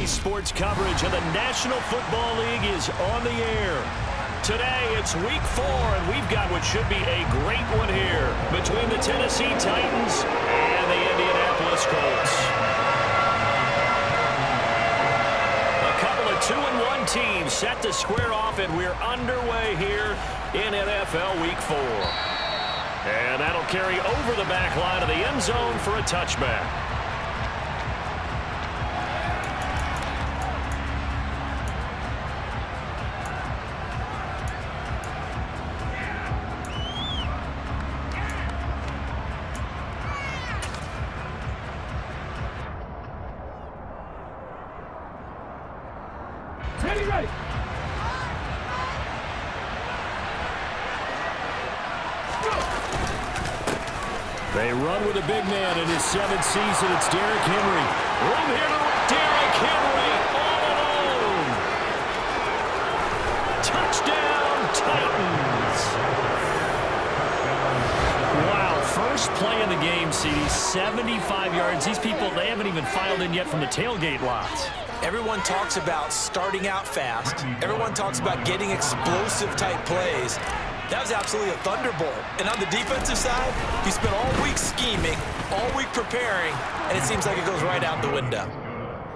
Today's sports coverage of the National Football League is on the air. Today, it's Week 4, and we've got what should be a great one here between the Tennessee Titans and the Indianapolis Colts. A couple of 2-1 teams set to square off, and we're underway here in NFL Week 4. And that'll carry over the back line of the end zone for a touchback. Ready. They run with a big man in his 7th season. It's Derrick Henry. Room here to Derrick Henry all alone. Touchdown, Titans. Wow, first play of the game, CD, 75 yards. These people, they haven't even filed in yet from the tailgate lots. Everyone talks about starting out fast. Everyone talks about getting explosive-type plays. That was absolutely a thunderbolt. And on the defensive side, you spent all week scheming, all week preparing, and it seems like it goes right out the window.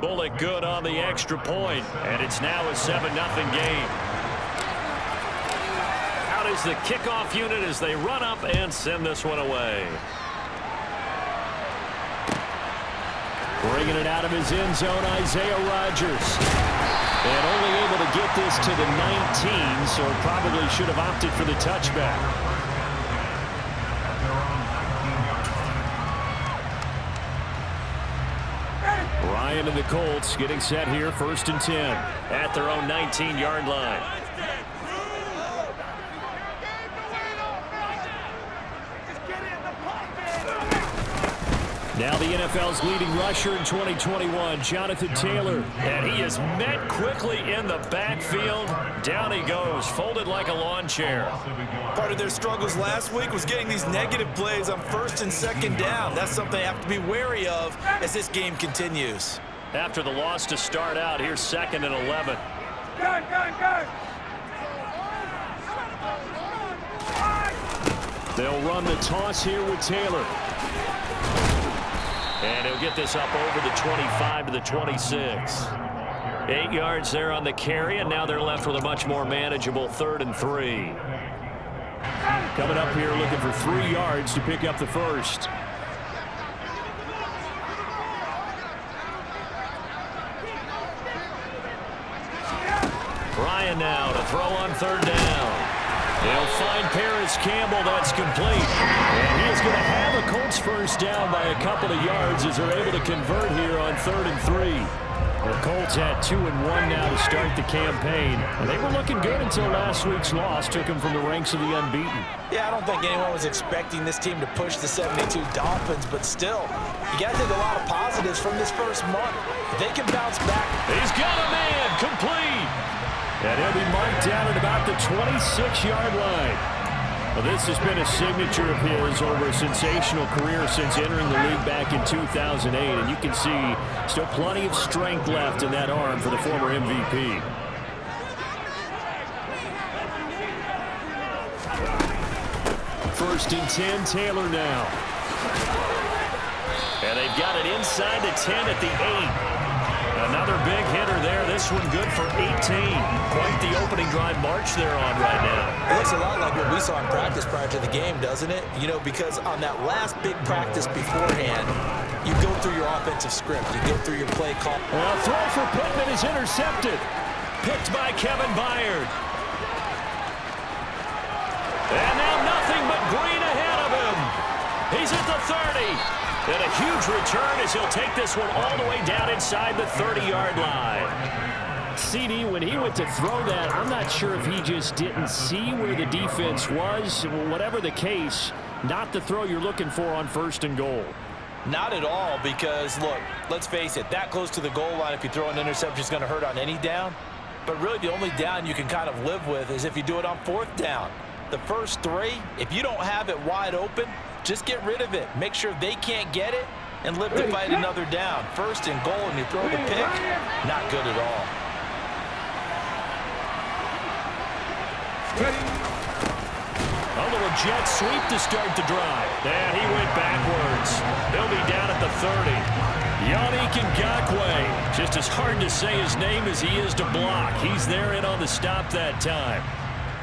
Bullet good on the extra point, and it's now a 7-0 game. Out is the kickoff unit as they run up and send this one away. Bringing it out of his end zone, Isaiah Rodgers. And only able to get this to the 19, so probably should have opted for the touchback. Ryan and the Colts getting set here, 1st and 10 at their own 19-yard line. Now the NFL's leading rusher in 2021, Jonathan Taylor. And he is met quickly in the backfield. Down he goes, folded like a lawn chair. Part of their struggles last week was getting these negative plays on 1st and 2nd down. That's something they have to be wary of as this game continues. After the loss to start out, here's 2nd and 11. They'll run the toss here with Taylor. And he'll get this up over the 25 to the 26. 8 yards there on the carry, and now they're left with a much more manageable 3rd and 3. Coming up here looking for 3 yards to pick up the first. Ryan now to throw on 3rd down. They'll find Paris Campbell. That's complete. And he is going to have a Colts first down by a couple of yards as they're able to convert here on 3rd and 3. The Colts had 2-1 now to start the campaign. And they were looking good until last week's loss took them from the ranks of the unbeaten. Yeah, I don't think anyone was expecting this team to push the 72 Dolphins, but still, you got to take a lot of positives from this first month. They can bounce back. He's got a man complete. And he'll be marked down at about the 26-yard line. Well, this has been a signature of his over a sensational career since entering the league back in 2008. And you can see still plenty of strength left in that arm for the former MVP. First and 10, Taylor now. And they've got it inside the 10 at the 8. Another big hitter there. This one good for 18. Quite the opening drive march they're on right now. It looks a lot like what we saw in practice prior to the game, doesn't it? You know, because on that last big practice beforehand, you go through your offensive script. You go through your play call. Well, throw for Pittman is intercepted. Picked by Kevin Byard. And now nothing but green ahead of him. He's at the 30. And a huge return as he'll take this one all the way down inside the 30-yard line. CD, when he went to throw that, I'm not sure if he just didn't see where the defense was. Whatever the case, not the throw you're looking for on 1st and goal. Not at all, because, look, let's face it, that close to the goal line, if you throw an interception, is going to hurt on any down. But really, the only down you can kind of live with is if you do it on 4th down. The first 3, if you don't have it wide open, just get rid of it. Make sure they can't get it, and live to fight another down. First and goal, and you throw the pick. Not good at all. A little jet sweep to start the drive. And he went backwards. He'll be down at the 30. Yannick Ngakoue. Just as hard to say his name as he is to block. He's there in on the stop that time.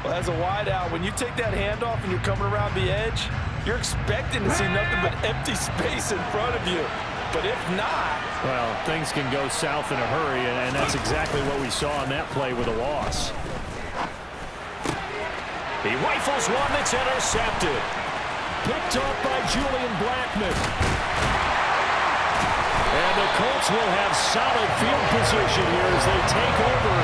Well, as a wideout, when you take that handoff and you're coming around the edge, you're expecting to see nothing but empty space in front of you. But if not... Well, things can go south in a hurry, and that's exactly what we saw on that play with a loss. He rifles one that's intercepted. Picked off by Julian Blackmon. And the Colts will have solid field position here as they take over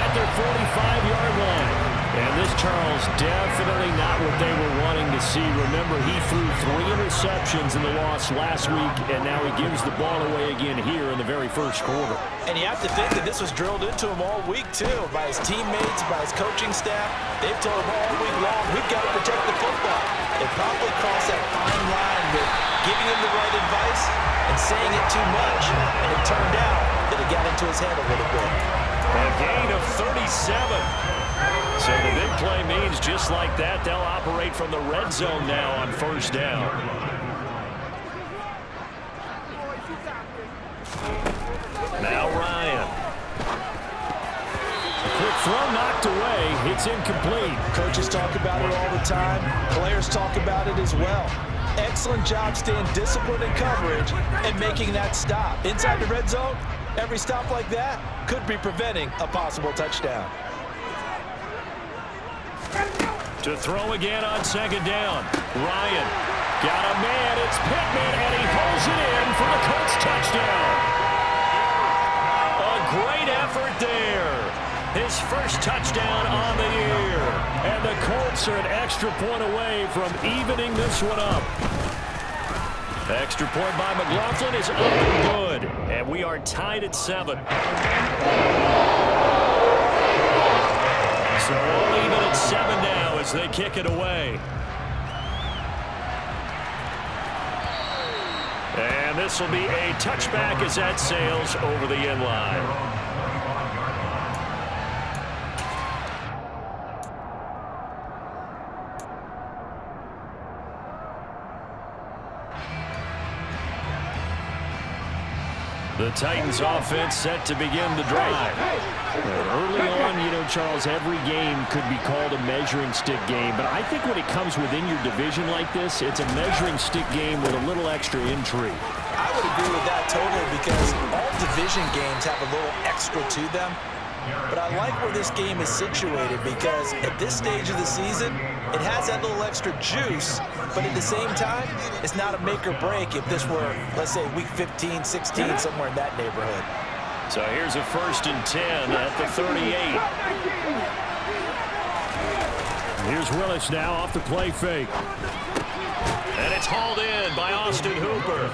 at their 45-yard line. And this, Charles, definitely not what they were wanting to see. Remember, he threw 3 interceptions in the loss last week, and now he gives the ball away again here in the very first quarter. And you have to think that this was drilled into him all week, too, by his teammates, by his coaching staff. They've told him all week long, we've got to protect the football. They probably crossed that fine line with giving him the right advice and saying it too much. And it turned out that it got into his head a little bit. A gain of 37. So the big play means just like that, they'll operate from the red zone now on first down. Now Ryan. Quick throw knocked away. It's incomplete. Coaches talk about it all the time. Players talk about it as well. Excellent job staying disciplined in coverage and making that stop. Inside the red zone, every stop like that could be preventing a possible touchdown. To throw again on second down. Ryan got a man. It's Pittman, and he pulls it in for the Colts touchdown. A great effort there. His first touchdown on the year. And the Colts are an extra point away from evening this one up. Extra point by McLaughlin is up and good. And we are tied at 7. So all even at 7 now as they kick it away. And this will be a touchback as that sails over the end line. The Titans offense set to begin the drive. Early on, you know, Charles, every game could be called a measuring stick game. But I think when it comes within your division like this, it's a measuring stick game with a little extra intrigue. I would agree with that totally because all division games have a little extra to them. But I like where this game is situated because at this stage of the season, it has that little extra juice, but at the same time, it's not a make or break if this were, let's say, week 15, 16, somewhere in that neighborhood. So here's a 1st and 10 at the 38. Here's Willis now off the play fake. And it's hauled in by Austin Hooper.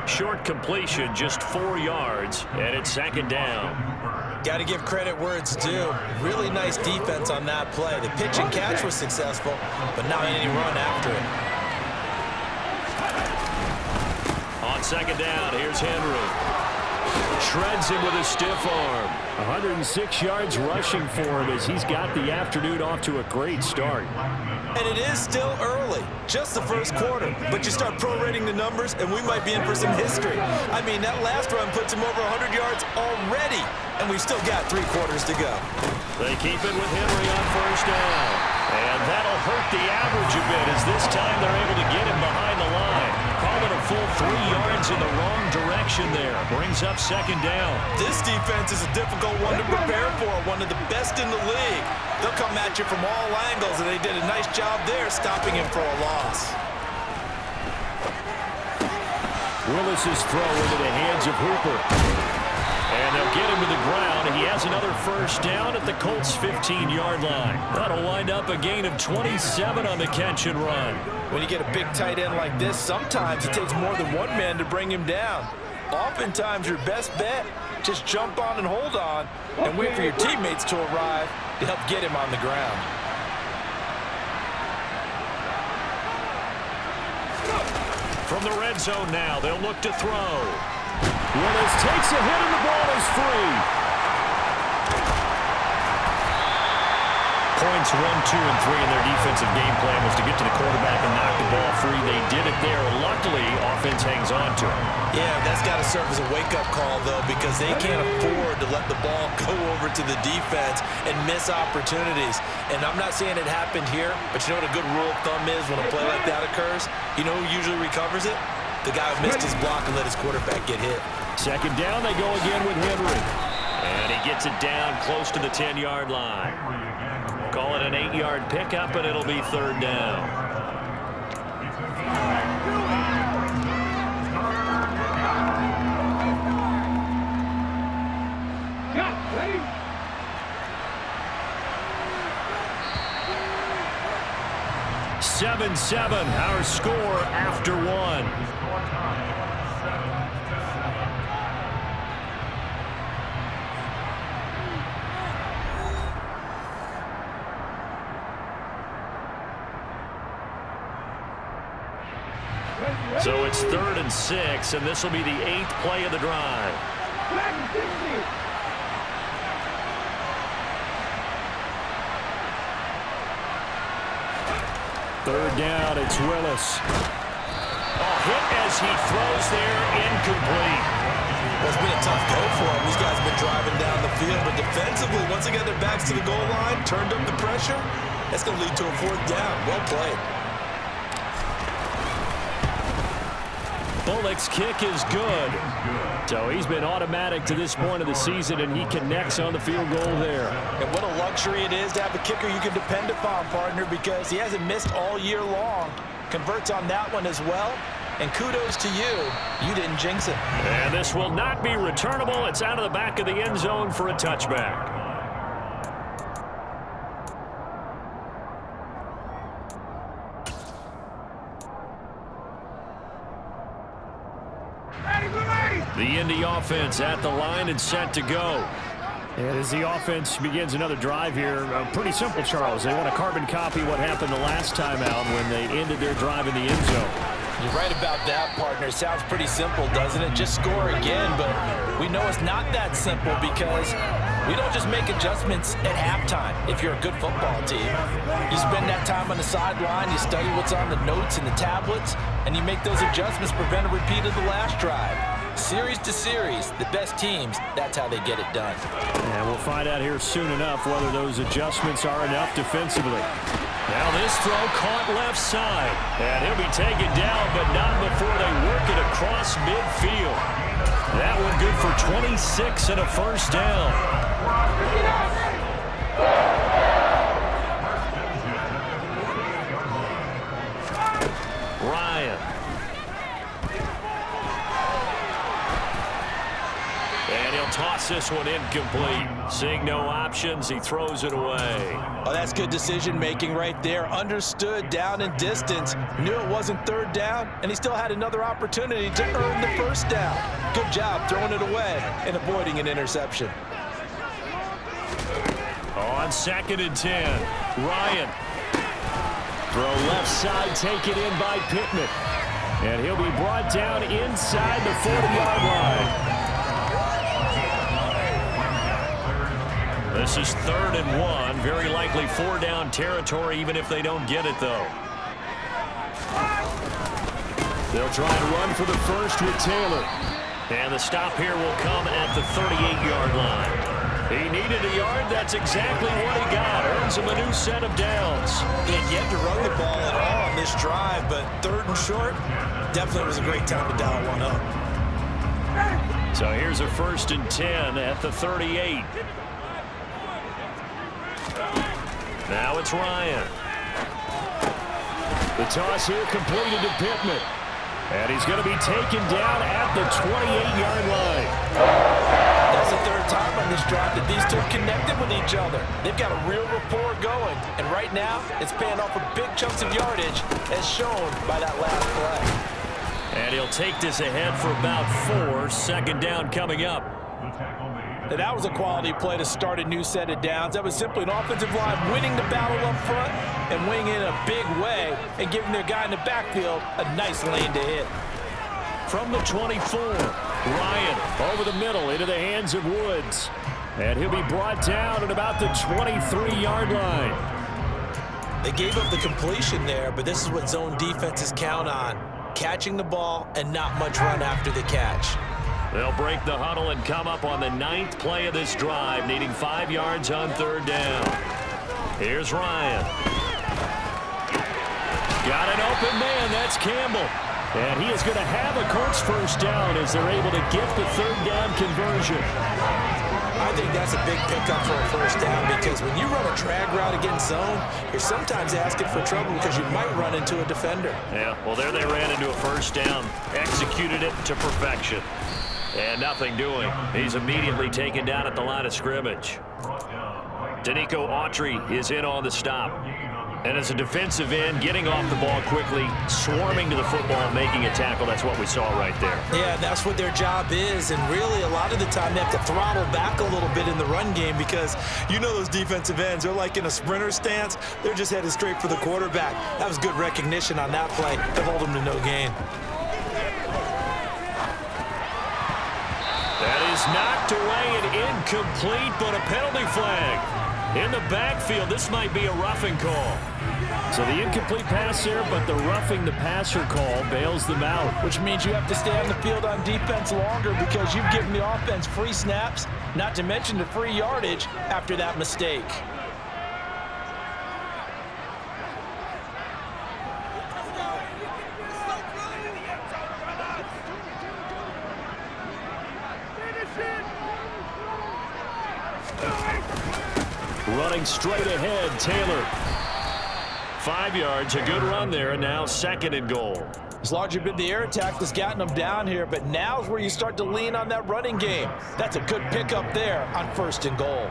Short completion, just 4 yards, and it's 2nd down. Got to give credit where it's due. Really nice defense on that play. The pitch and catch was successful, but not any run after it. On 2nd down, here's Henry. Shreds him with a stiff arm. 106 yards rushing for him as he's got the afternoon off to a great start. And it is still early, just the first quarter. But you start prorating the numbers, and we might be in for some history. I mean, that last run puts him over 100 yards already, and we've still got 3 quarters to go. They keep it with Henry on 1st down. And that'll hurt the average a bit as this time they're able to get him behind the line. Call it a full 3 yards in the wrong direction there. Brings up 2nd down. This defense is a difficult one to prepare for, one of the best in the league. They'll come at you from all angles, and they did a nice job there stopping him for a loss. Willis's throw into the hands of Hooper. And they'll get him to the ground. He has another 1st down at the Colts' 15-yard line. That'll wind up a gain of 27 on the catch and run. When you get a big tight end like this, sometimes it takes more than one man to bring him down. Oftentimes, your best bet, just jump on and hold on and wait for your teammates to arrive to help get him on the ground. From the red zone now, they'll look to throw. Willis takes a hit and the ball is free. Points 1, 2, and 3 in their defensive game plan was to get to the quarterback and knock the ball free. They did it there. Luckily, offense hangs on to it. Yeah, that's got to serve as a wake-up call, though, because they can't afford to let the ball go over to the defense and miss opportunities. And I'm not saying it happened here, but you know what a good rule of thumb is when a play like that occurs? You know who usually recovers it? The guy who missed his block and let his quarterback get hit. Second down, they go again with Henry. And he gets it down close to the 10-yard line. Call it an 8-yard pickup, and it'll be third down. Ready? 7-7, our score after one. So it's 3rd and 6, and this will be the 8th play of the drive. Third down, it's Willis. A hit as he throws there, incomplete. Well, it's been a tough go for him. These guys have been driving down the field, but defensively, once they get their backs to the goal line, turned up the pressure, that's going to lead to a 4th down. Well played. Bullock's kick is good. So he's been automatic to this point of the season, and he connects on the field goal there. And what a luxury it is to have a kicker you can depend upon, partner, because he hasn't missed all year long. Converts on that one as well. And kudos to you. You didn't jinx it. And this will not be returnable. It's out of the back of the end zone for a touchback. The Indy offense at the line and set to go. And as the offense begins another drive here, pretty simple, Charles. They want to carbon copy what happened the last time out when they ended their drive in the end zone. You're right about that, partner. Sounds pretty simple, doesn't it? Just score again, but we know it's not that simple because we don't just make adjustments at halftime if you're a good football team. You spend that time on the sideline, you study what's on the notes and the tablets, and you make those adjustments, prevent a repeat of the last drive. Series to series, the best teams, that's how they get it done. And we'll find out here soon enough whether those adjustments are enough defensively. Now this throw caught left side. And he'll be taken down, but not before they work it across midfield. That one good for 26 and a first down. Ryan. And he'll toss this one incomplete. Seeing no options, he throws it away. Oh, that's good decision-making right there. Understood down and distance. Knew it wasn't third down, and he still had another opportunity to earn the first down. Good job throwing it away and avoiding an interception. On 2nd and 10, Ryan. Throw left side, taken in by Pittman. And he'll be brought down inside the 40-yard line. This is 3rd and 1. Very likely 4-down territory, even if they don't get it, though. They'll try and run for the first with Taylor. And the stop here will come at the 38-yard line. He needed a yard. That's exactly what he got. Earns him a new set of downs. He had yet to run the ball at all on this drive, but 3rd and short, definitely was a great time to dial one up. So here's a 1st and 10 at the 38. Now it's Ryan. The toss here completed to Pittman. And he's going to be taken down at the 28-yard line. That's the 3rd time on this drive that these two connected with each other. They've got a real rapport going. And right now, it's paying off with big chunks of yardage, as shown by that last play. And he'll take this ahead for about 4. 2nd down coming up. And that was a quality play to start a new set of downs. That was simply an offensive line winning the battle up front and winning in a big way and giving their guy in the backfield a nice lane to hit. From the 24, Ryan over the middle into the hands of Woods. And he'll be brought down at about the 23-yard line. They gave up the completion there, but this is what zone defenses count on. Catching the ball and not much run after the catch. They'll break the huddle and come up on the 9th play of this drive, needing 5 yards on 3rd down. Here's Ryan. Got an open man. That's Campbell. And he is going to have a Colts first down as they're able to get the 3rd down conversion. I think that's a big pickup for a first down because when you run a drag route against zone, you're sometimes asking for trouble because you might run into a defender. Yeah, well, there they ran into a first down, executed it to perfection. And nothing doing. He's immediately taken down at the line of scrimmage. Danico Autry is in on the stop. And as a defensive end, getting off the ball quickly, swarming to the football, making a tackle, that's what we saw right there. Yeah, that's what their job is. And really, a lot of the time, they have to throttle back a little bit in the run game because you know those defensive ends, they're like in a sprinter stance. They're just headed straight for the quarterback. That was good recognition on that play to hold them to no gain. That is knocked away and incomplete, but a penalty flag. In the backfield, this might be a roughing call. So the incomplete pass there, but the roughing the passer call bails them out. Which means you have to stay on the field on defense longer because you've given the offense free snaps, not to mention the free yardage after that mistake. Running straight ahead, Taylor. 5 yards, a good run there, and now 2nd and goal. It's largely been the air attack that's gotten them down here, but now's where you start to lean on that running game. That's a good pickup there on 1st and goal.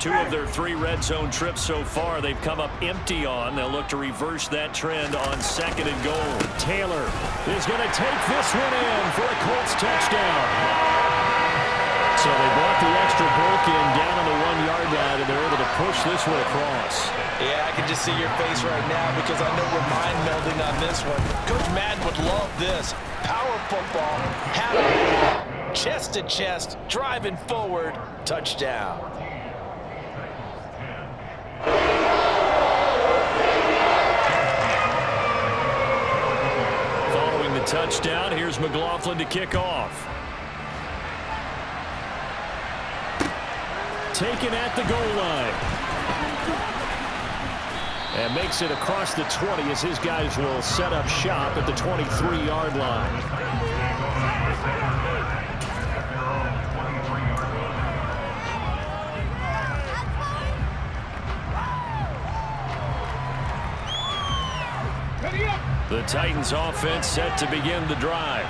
2 of their 3 red zone trips so far, they've come up empty on. They'll look to reverse that trend on 2nd and goal. Taylor is going to take this one in for a Colts touchdown. So they brought the extra bulk in down on the 1-yard line, and they're able to push this one across. Yeah, I can just see your face right now because I know we're mind melding on this one. Coach Madden would love this. Power football, have chest to chest, driving forward, touchdown. Following the touchdown, here's McLaughlin to kick off. Taken at the goal line. And makes it across the 20 as his guys will set up shop at the 23-yard line. The Titans offense set to begin the drive.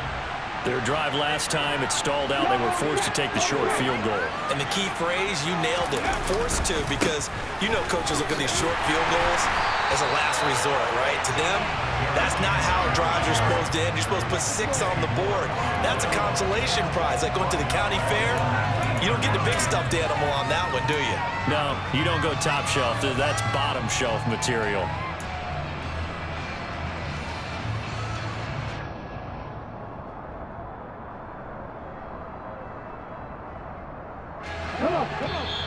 Their drive last time, it stalled out. They were forced to take the short field goal. And the key phrase, you nailed it, forced to, because you know coaches look at these short field goals as a last resort, right? To them, that's not how drives are supposed to end. You're supposed to put 6 on the board. That's a consolation prize. Like going to the county fair, you don't get the big stuffed animal on that one, do you? No, you don't go top shelf. That's bottom shelf material.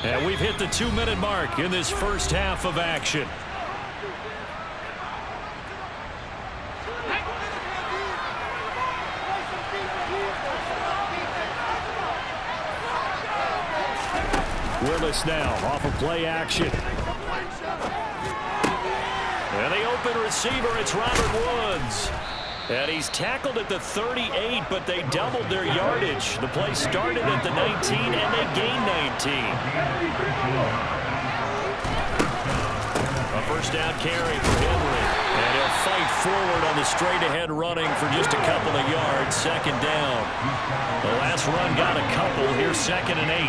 And we've hit the 2-minute mark in this first half of action. Willis now off of play action. And the open receiver, it's Robert Woods. And he's tackled at the 38, but they doubled their yardage. The play started at the 19, and they gained 19. A first down carry for Henry. And he'll fight forward on the straight-ahead running for just a couple of yards. 2nd down. The last run got a couple. Here's 2nd and 8.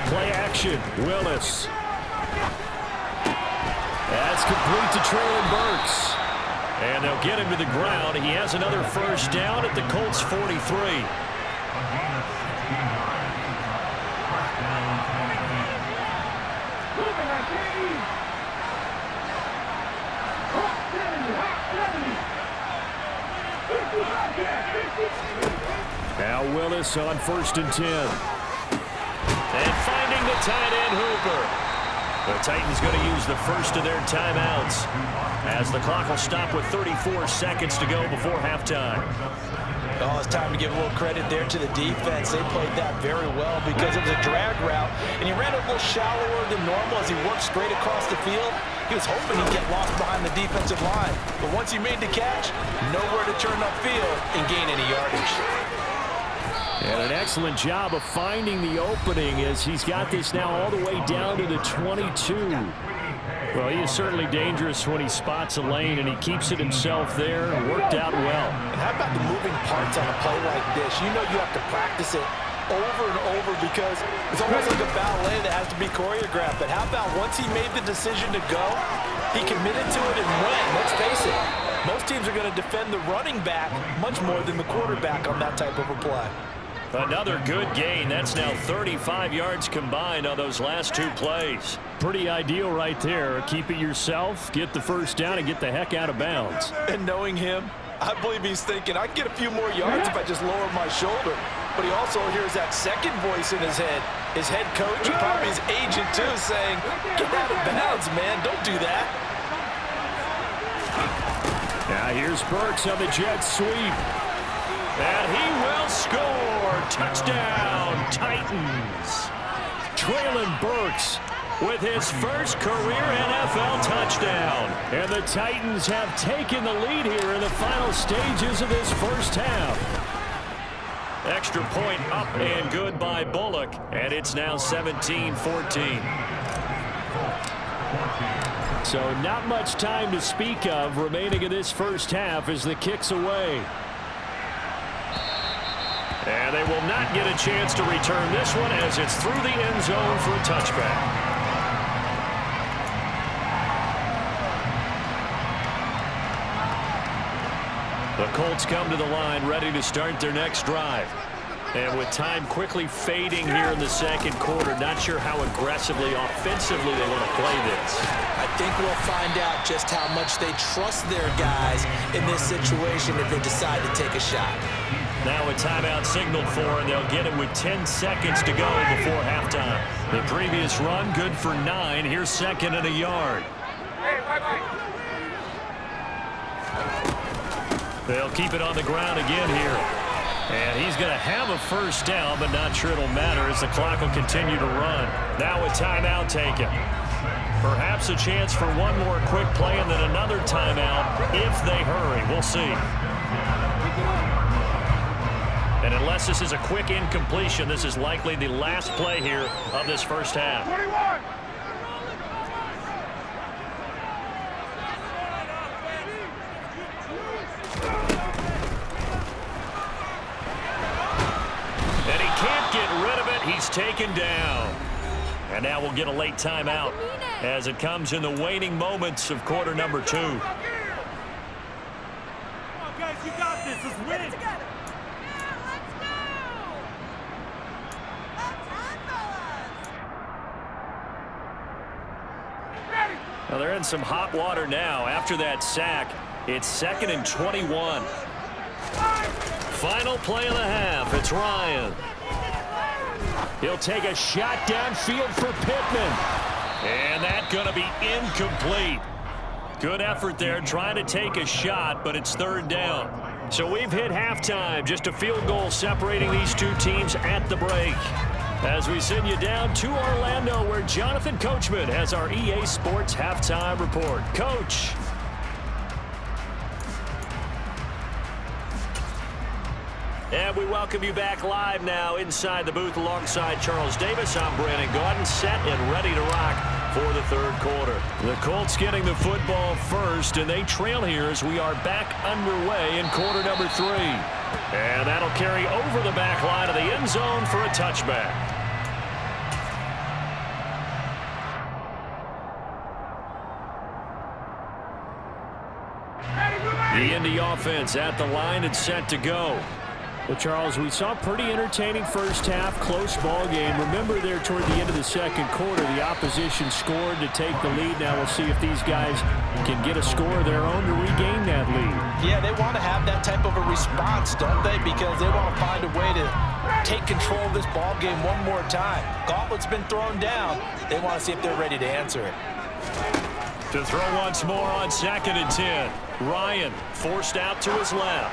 Play action. Willis. That's complete to Traylon Burks. And they'll get him to the ground. He has another first down at the Colts 43. Now Willis on 1st and 10. And finding the tight end Hooper. The Titans going to use the first of their timeouts as the clock will stop with 34 seconds to go before halftime. Oh, it's time to give a little credit there to the defense. They played that very well because it was a drag route, and he ran a little shallower than normal as he worked straight across the field. He was hoping he'd get lost behind the defensive line, but once he made the catch, nowhere to turn upfield and gain any yardage. And an excellent job of finding the opening as he's got this now all the way down to the 22. Well, he is certainly dangerous when he spots a lane, and he keeps it himself there. Worked out well. And how about the moving parts on a play like this? You know you have to practice it over and over because it's almost like a ballet that has to be choreographed. But how about once he made the decision to go, he committed to it and went. Let's face it, most teams are going to defend the running back much more than the quarterback on that type of a play. Another good gain. That's now 35 yards combined on those last two plays. Pretty ideal right there. Keep it yourself, get the first down, and get the heck out of bounds. And knowing him, I believe he's thinking, I can get a few more yards if I just lower my shoulder. But he also hears that second voice in his head. His head coach and probably his agent, too, saying, get out of bounds, man. Don't do that. Now here's Burks on the jet sweep. And he will score. Touchdown, Titans. Traylon Burks with his first career NFL touchdown. And the Titans have taken the lead here in the final stages of this first half. Extra point up and good by Bullock. And it's now 17-14. So not much time to speak of remaining in this first half as the kick's away. And they will not get a chance to return this one as it's through the end zone for a touchback. The Colts come to the line ready to start their next drive. And with time quickly fading here in the second quarter, not sure how aggressively, offensively they want to play this. I think we'll find out just how much they trust their guys in this situation if they decide to take a shot. Now a timeout signaled for, and they'll get it with 10 seconds to go before halftime. The previous run, good for 9. Here's second and a yard. They'll keep it on the ground again here. And he's going to have a first down, but not sure it'll matter as the clock will continue to run. Now a timeout taken. Perhaps a chance for one more quick play and then another timeout if they hurry. We'll see. And unless this is a quick incompletion, this is likely the last play here of this first half. 21. And he can't get rid of it. He's taken down. And now we'll get a late timeout as it comes in the waning moments of quarter number 2. Come on, guys, you got this. Let's win it. Well, they're in some hot water now. After that sack, it's 2nd and 21. Final play of the half. It's Ryan. He'll take a shot downfield for Pittman. And that's going to be incomplete. Good effort there trying to take a shot, but it's 3rd down. So we've hit halftime. Just a field goal separating these two teams at the break. As we send you down to Orlando, where Jonathan Coachman has our EA Sports Halftime Report. Coach. And we welcome you back live now inside the booth alongside Charles Davis. I'm Brandon Gordon, set and ready to rock for the 3rd quarter. The Colts getting the football first, and they trail here as we are back underway in quarter number 3. And that'll carry over the back line of the end zone for a touchback. Ready, Indy offense at the line and set to go. Well, Charles, we saw a pretty entertaining first half, close ball game. Remember there toward the end of the second quarter, the opposition scored to take the lead. Now we'll see if these guys can get a score of their own to regain that lead. Yeah, they want to have that type of a response, don't they? Because they want to find a way to take control of this ball game one more time. Gauntlet's been thrown down. They want to see if they're ready to answer it. To throw once more on 2nd and 10. Ryan forced out to his left.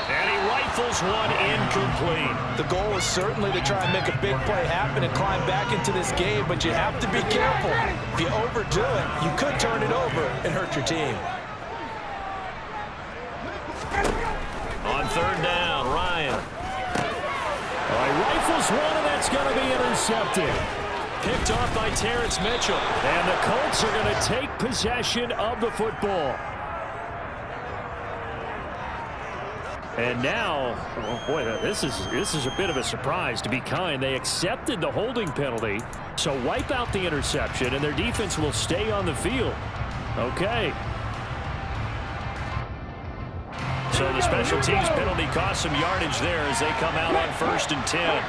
And he rifles one incomplete. The goal is certainly to try and make a big play happen and climb back into this game, but you have to be careful. If you overdo it, you could turn it over and hurt your team. On 3rd down, Ryan. All right, rifles one, and that's going to be intercepted. Picked off by Terrence Mitchell. And the Colts are going to take possession of the football. And now, oh boy, this is a bit of a surprise, to be kind. They accepted the holding penalty, so wipe out the interception, and their defense will stay on the field. Okay. So the special teams penalty cost some yardage there as they come out on 1st and 10.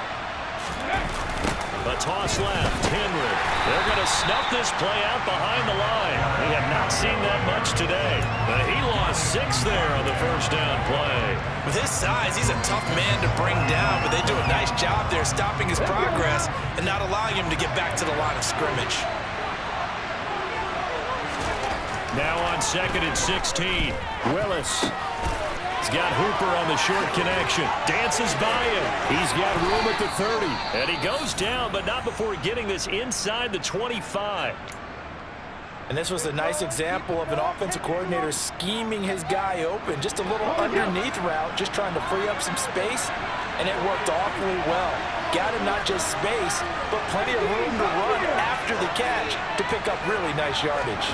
A toss left, Henry. They're going to snuff this play out behind the line. We have not seen that much today. But he lost 6 there on the 1st down play. With his size, he's a tough man to bring down, but they do a nice job there stopping his progress and not allowing him to get back to the line of scrimmage. Now on 2nd and 16. Willis. He's got Hooper on the short connection. Dances by him. He's got room at the 30. And he goes down, but not before getting this inside the 25. And this was a nice example of an offensive coordinator scheming his guy open. Just a little underneath route, just trying to free up some space, and it worked awfully well. Got him not just space, but plenty of room to run after the catch to pick up really nice yardage.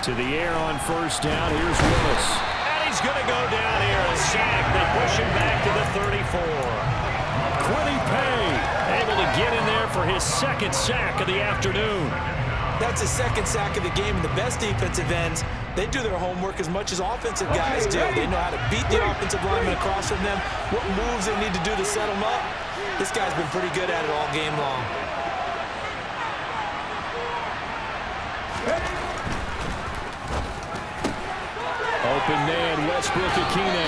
To the air on 1st down. Here's Willis. He's going to go down here, a sack. They push him back to the 34. Quiddy Pay able to get in there for his 2nd sack of the afternoon. That's his 2nd sack of the game, and the best defensive ends, they do their homework as much as offensive guys do. They know how to beat the offensive lineman across from them, what moves they need to do to set them up. This guy's been pretty good at it all game long. Open man, Westbrook-Akine.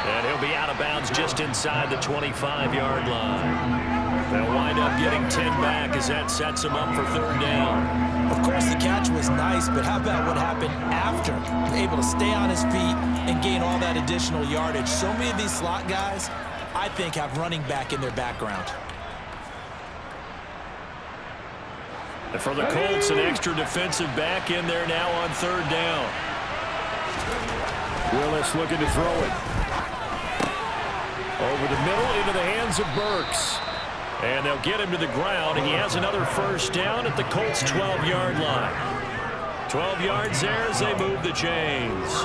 And he'll be out of bounds just inside the 25-yard line. They'll wind up getting 10 back as that sets him up for 3rd down. Of course, the catch was nice, but how about what happened after? Able to stay on his feet and gain all that additional yardage. So many of these slot guys, I think, have running back in their background. And for the Colts, an extra defensive back in there now on 3rd down. Willis looking to throw it. Over the middle into the hands of Burks. And they'll get him to the ground. He has another 1st down at the Colts' 12-yard line. 12 yards there as they move the chains.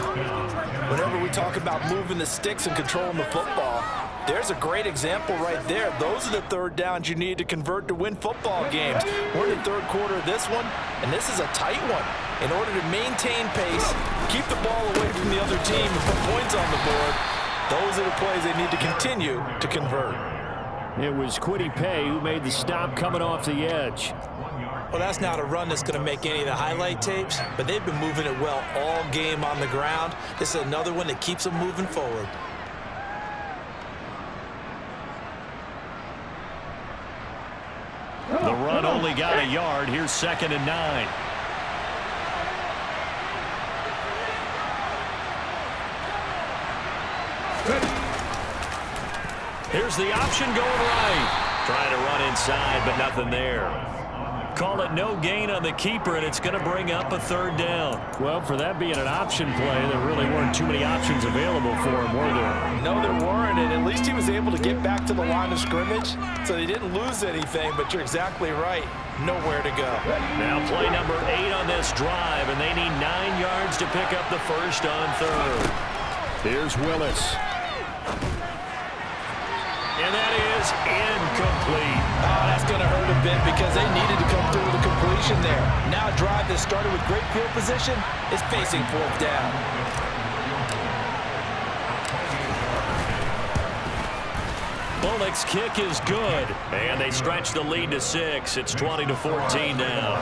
Whenever we talk about moving the sticks and controlling the football, there's a great example right there. Those are the 3rd downs you need to convert to win football games. We're in the 3rd quarter of this one, and this is a tight one. In order to maintain pace, keep the ball away from the other team and put points on the board, those are the plays they need to continue to convert. It was Quiddy Pay who made the stop coming off the edge. Well, that's not a run that's going to make any of the highlight tapes, but they've been moving it well all game on the ground. This is another one that keeps them moving forward. The run only got a yard. Here's 2nd and 9. Here's the option going right. Trying to run inside, but nothing there. Call it no gain on the keeper, and it's going to bring up a 3rd down. Well, for that being an option play, there really weren't too many options available for him, were there? No, there weren't, and at least he was able to get back to the line of scrimmage, so they didn't lose anything, but you're exactly right. Nowhere to go. Now play number 8 on this drive, and they need 9 yards to pick up the 1st on 3rd. Here's Willis. And that is incomplete. Oh, that's going to hurt a bit because they needed to come through with a completion there. Now a drive that started with great field position is facing 4th down. Hurlick's kick is good. And they stretch the lead to 6. It's 20-14 now.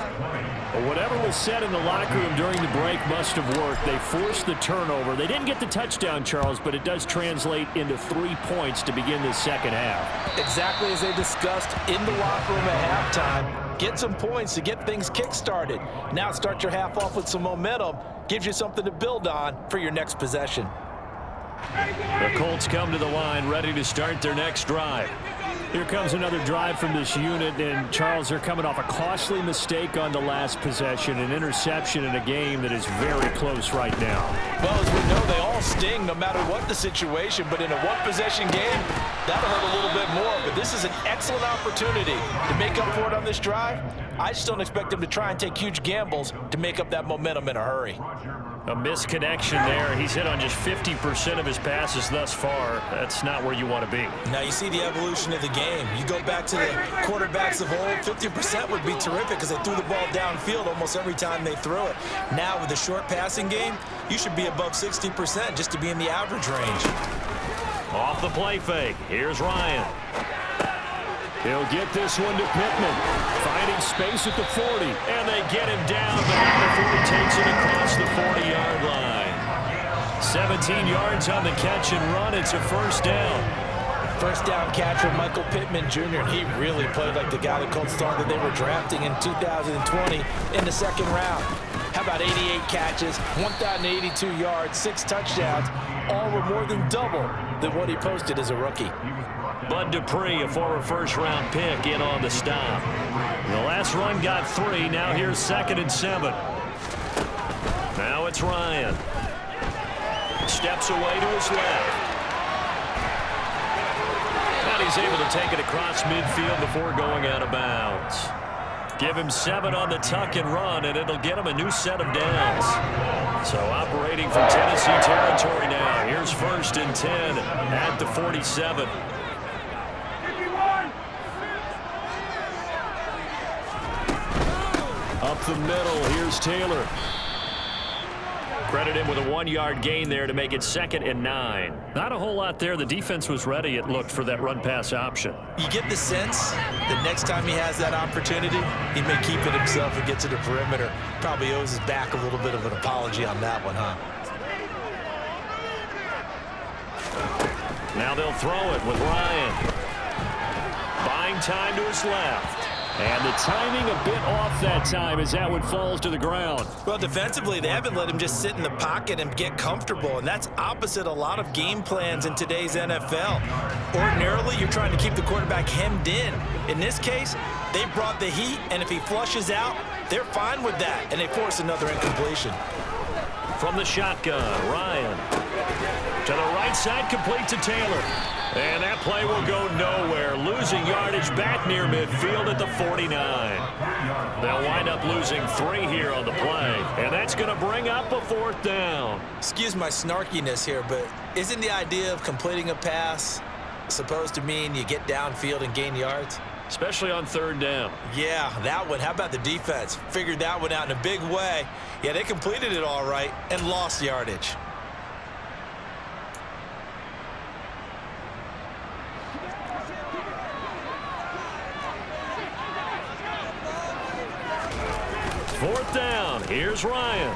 Well, whatever was said in the locker room during the break must have worked. They forced the turnover. They didn't get the touchdown, Charles, but it does translate into 3 points to begin the second half. Exactly as they discussed in the locker room at halftime. Get some points to get things kick-started. Now start your half off with some momentum. Gives you something to build on for your next possession. The Colts come to the line, ready to start their next drive. Here comes another drive from this unit, and Charles, they're coming off a costly mistake on the last possession, an interception in a game that is very close right now. Well, as we know, they all sting no matter what the situation, but in a one-possession game, that'll hurt a little bit more. But this is an excellent opportunity to make up for it on this drive. I just don't expect them to try and take huge gambles to make up that momentum in a hurry. A misconnection there. He's hit on just 50% of his passes thus far. That's not where you want to be. Now you see the evolution of the game. You go back to the quarterbacks of old, 50% would be terrific because they threw the ball downfield almost every time they throw it. Now with the short passing game, you should be above 60% just to be in the average range. Off the play fake. Here's Ryan. He'll get this one to Pittman. Finding space at the 40. And they get him down, but now before he takes it across the 40-yard line. 17 yards on the catch and run. It's a first down. First down catch from Michael Pittman Jr. And he really played like the guy the Colts thought that they were drafting in 2020 in the second round. How about 88 catches, 1,082 yards, 6 touchdowns. All were more than double than what he posted as a rookie. Bud Dupree, a former first-round pick, in on the stop. The last run got 3. Now here's 2nd and 7. Now it's Ryan. Steps away to his left. And he's able to take it across midfield before going out of bounds. Give him 7 on the tuck and run, and it'll get him a new set of downs. So operating from Tennessee territory now. Here's 1st and 10 at the 47. Up the middle, here's Taylor. Credit him with a 1-yard gain there to make it 2nd and 9. Not a whole lot there. The defense was ready, it looked, for that run-pass option. You get the sense that next time he has that opportunity, he may keep it himself and get to the perimeter. Probably owes his back a little bit of an apology on that one, huh? Now they'll throw it with Ryan. Buying time to his left. And the timing a bit off that time as that one falls to the ground. Well, defensively, they haven't let him just sit in the pocket and get comfortable, and that's opposite a lot of game plans in today's NFL. Ordinarily, you're trying to keep the quarterback hemmed in. In this case, they brought the heat, and if he flushes out, they're fine with that, and they force another incompletion. From the shotgun, Ryan. To the right side, complete to Taylor. And that play will go nowhere. Losing yardage back near midfield at the 49. They'll wind up losing 3 here on the play. And that's going to bring up a 4th down. Excuse my snarkiness here, but isn't the idea of completing a pass supposed to mean you get downfield and gain yards? Especially on 3rd down. Yeah, that one. How about the defense? Figured that one out in a big way. Yeah, they completed it all right and lost yardage. Fourth down. Here's Ryan.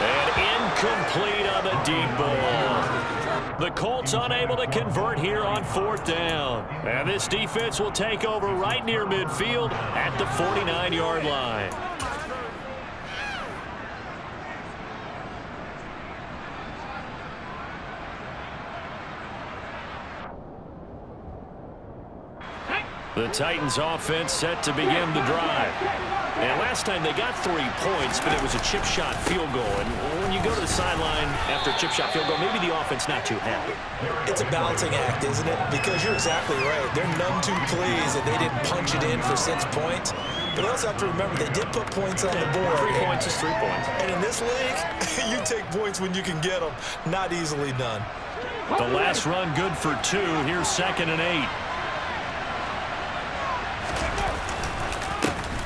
And incomplete on the deep ball. The Colts unable to convert here on 4th down. And this defense will take over right near midfield at the 49-yard line. The Titans offense set to begin the drive. And last time they got 3 points, but it was a chip shot field goal. And when you go to the sideline after a chip shot field goal, maybe the offense not too happy. It's a balancing act, isn't it? Because you're exactly right. They're none too pleased that they didn't punch it in for 6 points. But you also have to remember they did put points on the board. 3 points is 3 points. And in this league, you take points when you can get them. Not easily done. The last run good for 2. Here's 2nd and 8.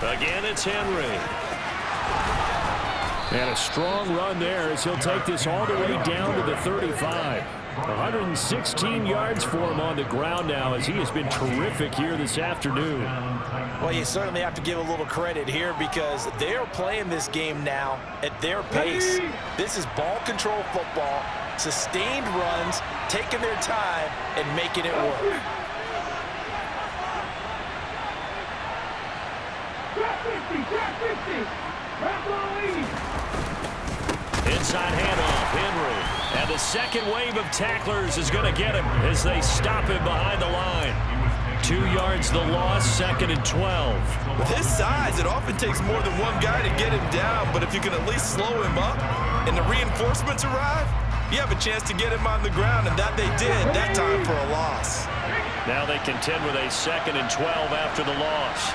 Again, it's Henry. And a strong run there as he'll take this all the way down to the 35. 116 yards for him on the ground now as he has been terrific here this afternoon. Well, you certainly have to give a little credit here because they are playing this game now at their pace. This is ball control football, sustained runs, taking their time and making it work. Inside handoff, Henry. And the second wave of tacklers is going to get him as they stop him behind the line. 2 yards the loss, 2nd and 12. With his size, it often takes more than one guy to get him down, but if you can at least slow him up and the reinforcements arrive, you have a chance to get him on the ground, and that they did that time for a loss. Now they contend with a 2nd and 12 after the loss.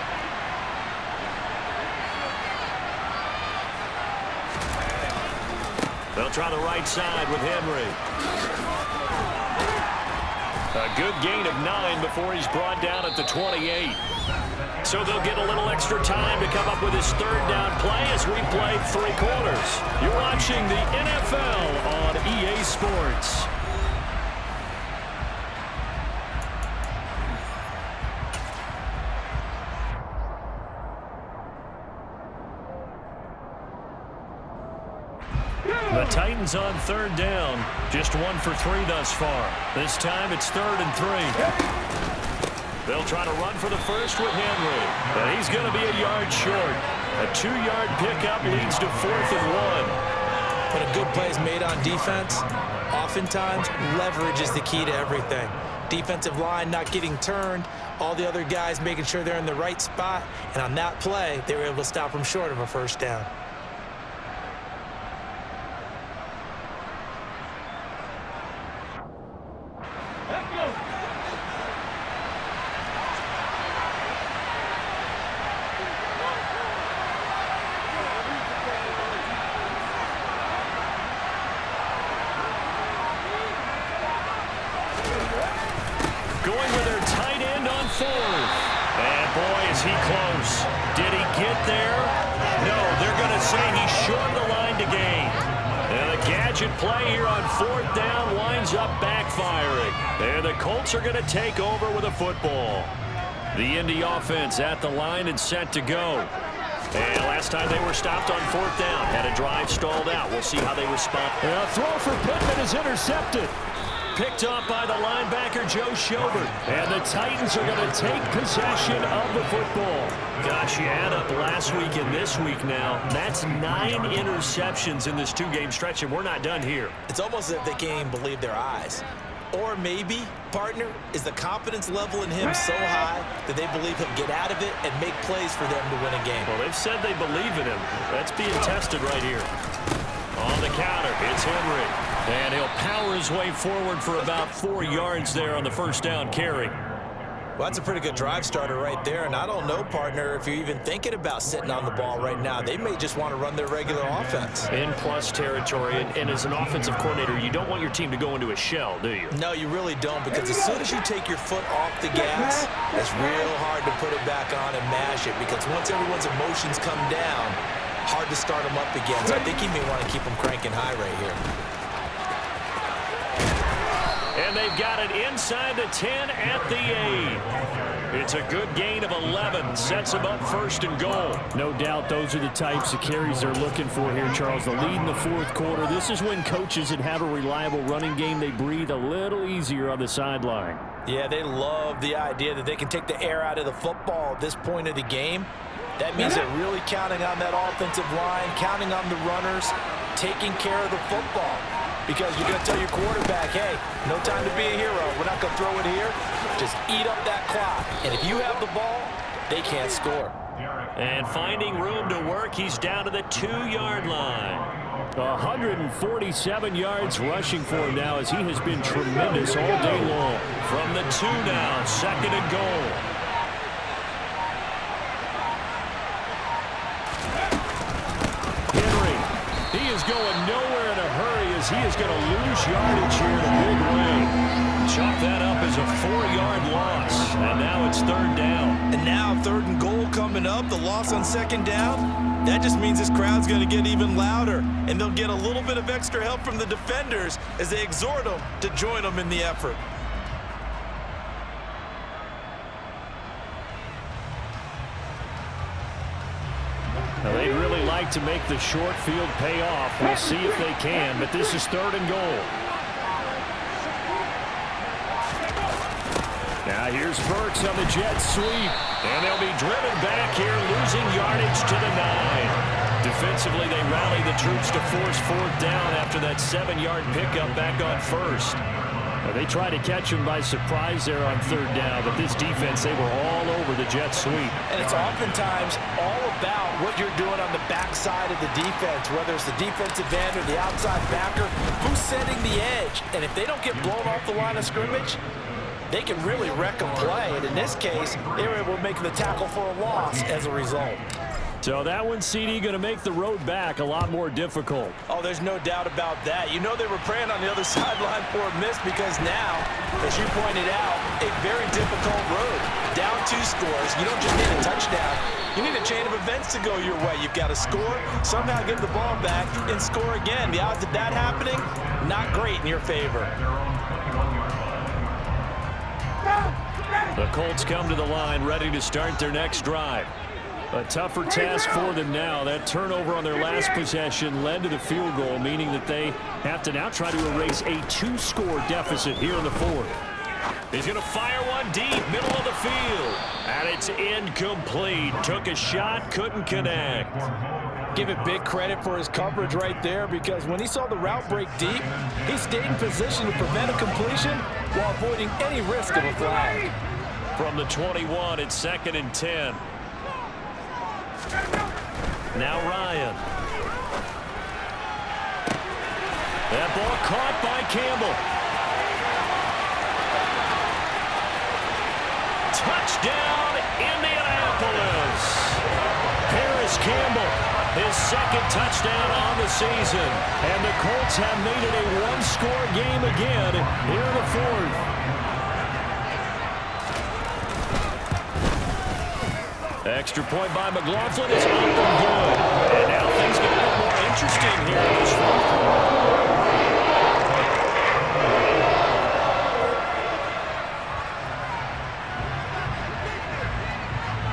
They'll try the right side with Henry. A good gain of 9 before he's brought down at the 28. So they'll get a little extra time to come up with his 3rd down play as we play 3 quarters. You're watching the NFL on EA Sports. The Titans on 3rd down. Just 1 for 3 thus far. This time it's 3rd and 3. They'll try to run for the first with Henry. And he's going to be a yard short. A 2-yard pickup leads to 4th and 1. When a good play is made on defense, oftentimes leverage is the key to everything. Defensive line not getting turned, all the other guys making sure they're in the right spot, and on that play, they were able to stop them short of a 1st down. Going with their tight end on 4th. And boy, is he close. Did he get there? No, they're going to say he shortened the line to gain. And a gadget play here on 4th down winds up backfiring. And the Colts are going to take over with a football. The Indy offense at the line and set to go. And last time they were stopped on 4th down, had a drive stalled out. We'll see how they respond. A throw for Pittman is intercepted. Picked up by the linebacker, Joe Schobert. And the Titans are going to take possession of the football. Gosh, you add up last week and this week now. That's 9 interceptions in this 2-game stretch, and we're not done here. It's almost as if they can't even believe their eyes. Or maybe, partner, is the confidence level in him so high that they believe he'll get out of it and make plays for them to win a game. Well, they've said they believe in him. That's being tested right here. On the counter, it's Henry. And he'll power his way forward for about 4 yards there on the 1st down carry. Well, that's a pretty good drive starter right there. And I don't know, partner, if you're even thinking about sitting on the ball right now. They may just want to run their regular offense. In plus territory. And as an offensive coordinator, you don't want your team to go into a shell, do you? No, you really don't, because as soon as you take your foot off the gas, it's real hard to put it back on and mash it, because once everyone's emotions come down, hard to start them up again. So I think he may want to keep them cranking high right here. And they've got it inside the 10 at the 8. It's a good gain of 11. Sets them up 1st and goal. No doubt those are the types of carries they're looking for here, Charles. The lead in the 4th quarter. This is when coaches that have a reliable running game, they breathe a little easier on the sideline. Yeah, they love the idea that they can take the air out of the football at this point of the game. That means they're really counting on that offensive line, counting on the runners, taking care of the football. Because you're going to tell your quarterback, hey, no time to be a hero. We're not going to throw it here. Just eat up that clock. And if you have the ball, they can't score. And finding room to work, he's down to the 2-yard line. 147 yards rushing for him now as he has been tremendous all day long. From the 2 now, 2nd and goal. Henry, he is going nowhere in a hurry as he is going to lose yardage here in a big way. Chalk that up as a 4-yard loss, and now it's 3rd down. And now 3rd and goal coming up, the loss on 2nd down. that just means this crowd's going to get even louder, and they'll get a little bit of extra help from the defenders as they exhort them to join them in the effort. Now, they'd really like to make the short field pay off. We'll see if they can, but this is 3rd and goal. Now here's Burks on the jet sweep. And they'll be driven back here, losing yardage to the 9. Defensively, they rally the troops to force 4th down after that 7-yard pickup back on 1st. Now, they try to catch him by surprise there on 3rd down, but this defense, they were all over the jet sweep. And it's oftentimes all about what you're doing on the backside of the defense, whether it's the defensive end or the outside backer, who's setting the edge. And if they don't get blown off the line of scrimmage, they can really wreck a play. And in this case, they were able to make the tackle for a loss as a result. So that one, CD, going to make the road back a lot more difficult. Oh, there's no doubt about that. You know they were praying on the other sideline for a miss because now, as you pointed out, a very difficult road. Down 2 scores. You don't just need a touchdown. You need a chain of events to go your way. You've got to score, somehow get the ball back, and score again. The odds of that happening, not great in your favor. The Colts come to the line ready to start their next drive. A tougher task for them now. That turnover on their last possession led to the field goal, meaning that they have to now try to erase a 2-score deficit here in the 4th. He's going to fire one deep, middle of the field. And it's incomplete. Took a shot, couldn't connect. Give it big credit for his coverage right there, because when he saw the route break deep, he stayed in position to prevent a completion while avoiding any risk of a flag. From the 21, it's 2nd and 10. Now Ryan. That ball caught by Campbell. Touchdown, Indianapolis. Paris Campbell, his 2nd touchdown on the season. And the Colts have made it a 1-score game again here in the 4th. Extra point by McLaughlin is up and good. And now things get a bit more interesting here in this 4th quarter.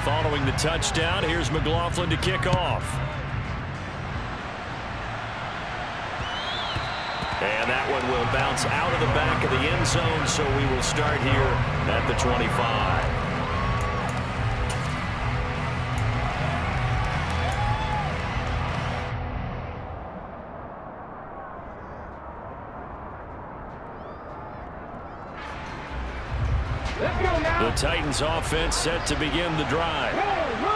Following the touchdown, here's McLaughlin to kick off. And that one will bounce out of the back of the end zone, so we will start here at the 25. The Titans offense set to begin the drive.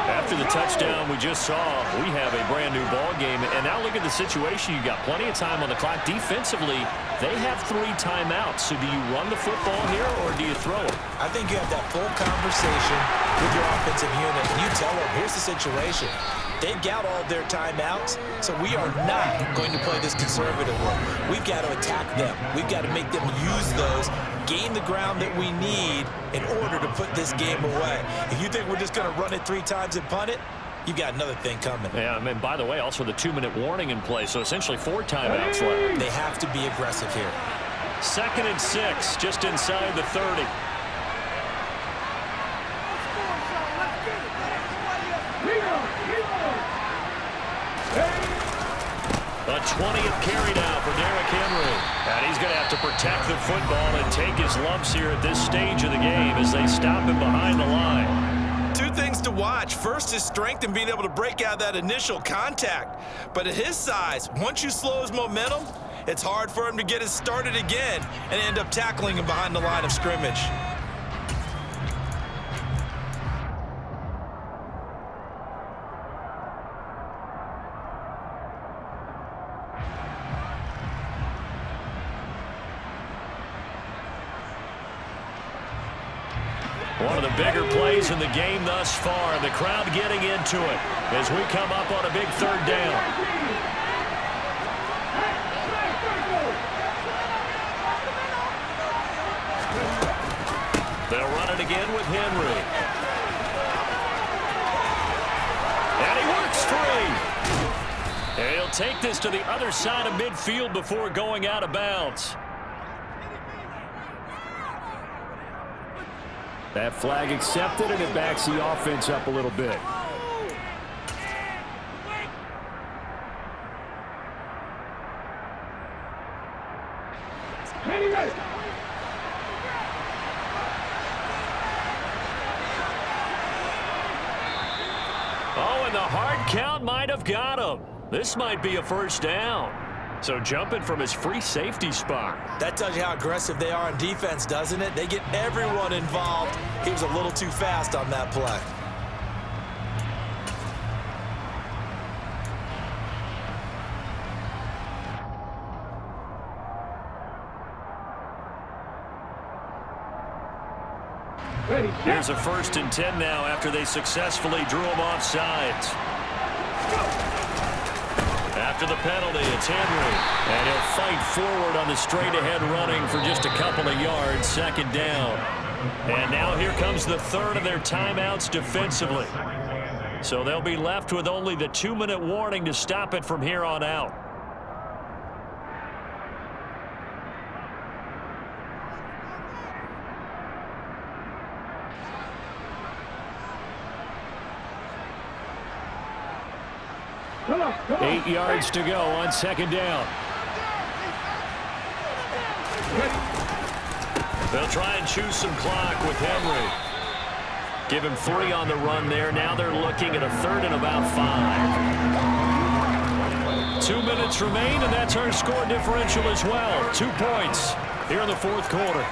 After the touchdown we just saw, we have a brand new ball game. And now look at the situation. You got plenty of time on the clock. Defensively, they have 3 timeouts. So do you run the football here or do you throw it? I think you have that full conversation with your offensive unit. And you tell them, here's the situation. They've got all their timeouts, so we are not going to play this conservatively. We've got to attack them. We've got to make them use those, gain the ground that we need in order to put this game away. If you think we're just going to run it 3 times and punt it, you've got another thing coming. Yeah, and by the way, also the 2-minute warning in play, so essentially 4 timeouts left. They have to be aggressive here. 2nd and 6, just inside the 30. A 20th carry now for Derrick Henry. And he's going to have to protect the football and take his lumps here at this stage of the game as they stop him behind the line. 2 things to watch. First, his strength and being able to break out that initial contact. But at his size, once you slow his momentum, it's hard for him to get it started again and end up tackling him behind the line of scrimmage. One of the bigger plays in the game thus far. The crowd getting into it as we come up on a big 3rd down. They'll run it again with Henry. And he works free. take this to the other side of midfield before going out of bounds. That flag accepted, and it backs the offense up a little bit. Oh, and the hard count might have got him. This might be a first down. So jumping from his free safety spot. That tells you how aggressive they are on defense, doesn't it? They get everyone involved. He was a little too fast on that play. Here's a 1st and 10 now after they successfully drew him off sides. After the penalty, it's Henry. And he'll fight forward on the straight-ahead running for just a couple of yards, 2nd down. And now here comes the 3rd of their timeouts defensively. So they'll be left with only the 2-minute warning to stop it from here on out. Eight yards to go on 2nd down. They'll try and choose some clock with Henry. Give him 3 on the run there. Now they're looking at a 3rd and about 5. 2 minutes remain, and that's our score differential as well. 2 points here in the 4th quarter.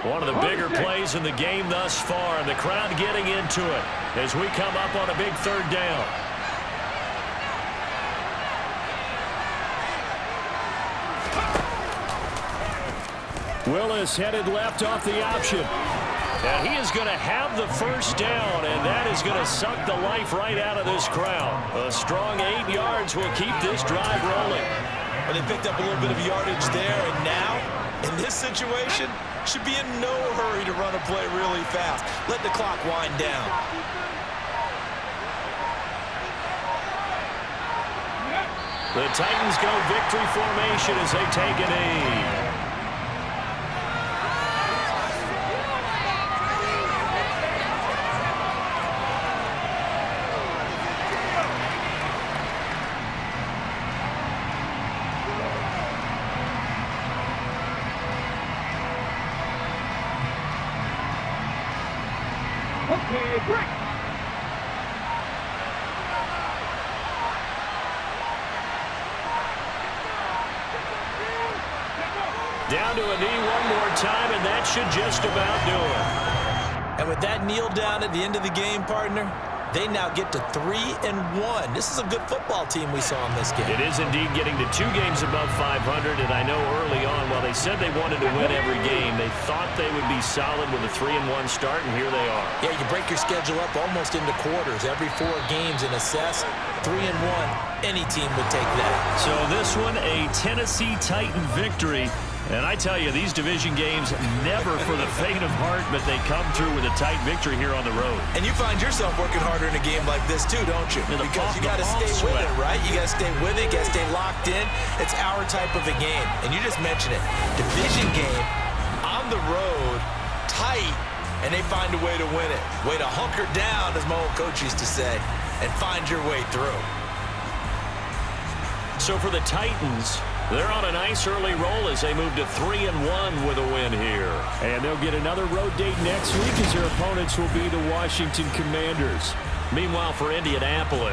One of the bigger plays in the game thus far, and the crowd getting into it as we come up on a big 3rd down. Willis headed left off the option. And he is going to have the 1st down, and that is going to suck the life right out of this crowd. A strong 8 yards will keep this drive rolling. Well, they picked up a little bit of yardage there, and now, in this situation, should be in no hurry to run a play really fast. Let the clock wind down. The Titans go victory formation as they take a knee. Down to a knee one more time, and that should just about do it. And with that kneel down at the end of the game, partner, they now get to 3-1. This is a good football team we saw in this game. It is indeed getting to 2 games above 500, and I know early on, while they said they wanted to win every game, they thought they would be solid with a 3-1 start, and here they are. Yeah, you break your schedule up almost into quarters. Every 4 games and assess 3-1. Any team would take that. So this one, a Tennessee Titan victory. And I tell you, these division games, never for the faint of heart, but they come through with a tight victory here on the road. And you find yourself working harder in a game like this, too, don't you? Because you got to stay with it, right? You got to stay with it, got to stay locked in. It's our type of a game. And you just mentioned it. Division game, on the road, tight, and they find a way to win it. Way to hunker down, as my old coach used to say, and find your way through. So for the Titans, they're on a nice early roll as they move to 3-1 with a win here. And they'll get another road date next week as their opponents will be the Washington Commanders. Meanwhile, for Indianapolis,